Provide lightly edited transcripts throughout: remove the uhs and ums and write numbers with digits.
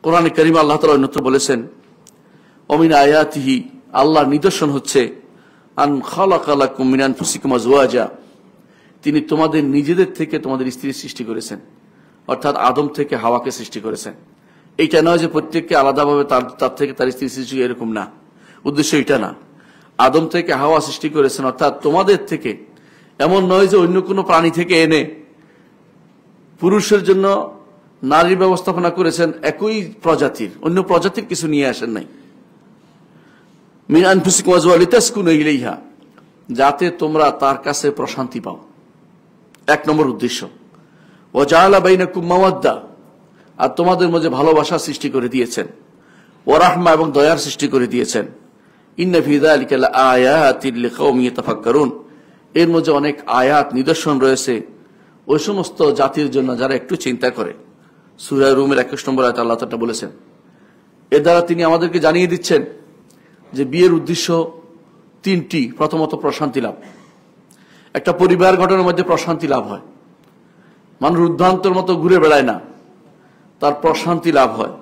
কোরআনে কারিমে আল্লাহ তাআলা অন্যত্র বলেছেন, ওমিন আয়াতিহি, আল্লাহর নিদর্শন হচ্ছে আন খালাকা লাকুম মিন আনফুসিকুম আজওয়াজা, তিনি তোমাদের নিজেদের থেকে তোমাদের স্ত্রী সৃষ্টি করেছেন, অর্থাৎ আদম থেকে হাওয়াকে সৃষ্টি করেছেন। এইটা নয় যে প্রত্যেককে আলাদাভাবে তার থেকে তার স্ত্রী সৃষ্টি, এরকম না, উদ্দেশ্য এটা না। আদম থেকে হাওয়া সৃষ্টি করেছেন, অর্থাৎ তোমাদের থেকে, এমন নয় যে অন্য কোনো প্রাণী থেকে এনে পুরুষের জন্য নারীর ব্যবস্থাপনা করেছেন একই প্রজাতির, অন্য প্রজাতির কিছু নিয়ে আসেন নাই। মিন আনফুসিকুম আজওয়াজা লিতাসকুনু ইলাইহা, যাতে তোমরা তার কাছে প্রশান্তি পাও, এক নম্বর উদ্দেশ্য। ওয়া জাআলা বাইনাকুম মাওয়াদ্দা, আর তোমাদের মধ্যে ভালোবাসা সৃষ্টি করে দিয়েছেন। ওয়া রাহমা, এবং দয়ার সৃষ্টি করে দিয়েছেন। ইন্না ফি যালিকা লাআয়াতিন লিকাওমিন ইয়াতাফাক্কারুন, এর মধ্যে অনেক আয়াত নিদর্শন রয়েছে ওই সমস্ত জাতির জন্য যারা একটু চিন্তা করে। সূরা রুমের 21 নম্বর আয়াতে আল্লাহ তাআলা বলেছেন। এর দ্বারা তিনি আমাদেরকে জানিয়ে দিচ্ছেন যে বিয়ের উদ্দেশ্য তিনটি। প্রথমত প্রশান্তি লাভ, একটা পরিবার গঠনের মধ্যে প্রশান্তি লাভ হয়, মানুষ উদ্ভ্রান্তর মতো ঘুরে বেড়ায় না, তার প্রশান্তি লাভ হয়।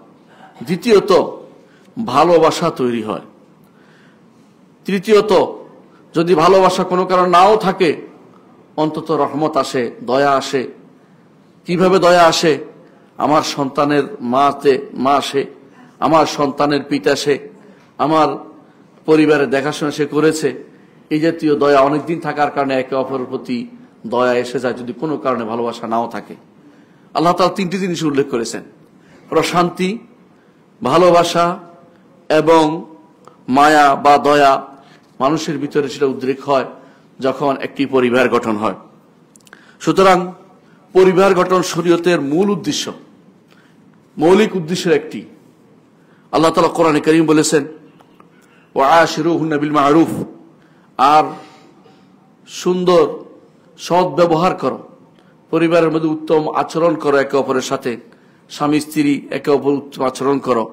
দ্বিতীয়ত ভালোবাসা তৈরি হয়। তৃতীয়ত যদি ভালোবাসা কোনো কারণ নাও থাকে, অন্তত রহমত আসে, দয়া আসে। কিভাবে দয়া আসে? আমার সন্তানের মা সে, আমার সন্তানের পিতা সে, আমার পরিবারের দেখাশোনা সে করেছে, এই জাতীয় দয়া অনেকদিন থাকার কারণে একে অপরের প্রতি দয়া এসে যায়, যদি কোনো কারণে ভালোবাসা নাও থাকে। আল্লাহ তাআলা তিনটি জিনিস উল্লেখ করেছেন, প্রশান্তি, ভালোবাসা এবং মায়া বা দয়া। মানুষের ভিতরে সেটা উদ্রেক হয় যখন একটি পরিবার গঠন হয়। সুতরাং পরিবার গঠন শরীয়তের মূল উদ্দেশ্য, মৌলিক উদ্দেশ্যের একটি। আল্লাহ তাআলা কোরআনে কারীম বলেছেন, ওয়া আশিরুহুন্না বিল মা'রুফ, আর সুন্দর সৎ ব্যবহার করো, পরিবারের মধ্যে উত্তম আচরণ করো, একে অপরের সাথে স্বামী স্ত্রী একে অপর উত্তম আচরণ করো।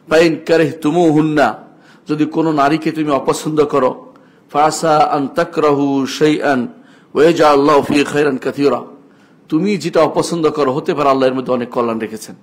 ফাইন কারিহতুমুহুন্না, যদি কোনো নারীকে তুমি অপছন্দ করো, ফাসা আন তাকরাহু শাইআন ওয়া ইয়াজআলুল্লাহু ফীহি খায়রান কাসীরা, তুমি যেটা অপছন্দ করো, হতে পারে আল্লাহ এর মধ্যে অনেক কল্যাণ রেখেছেন।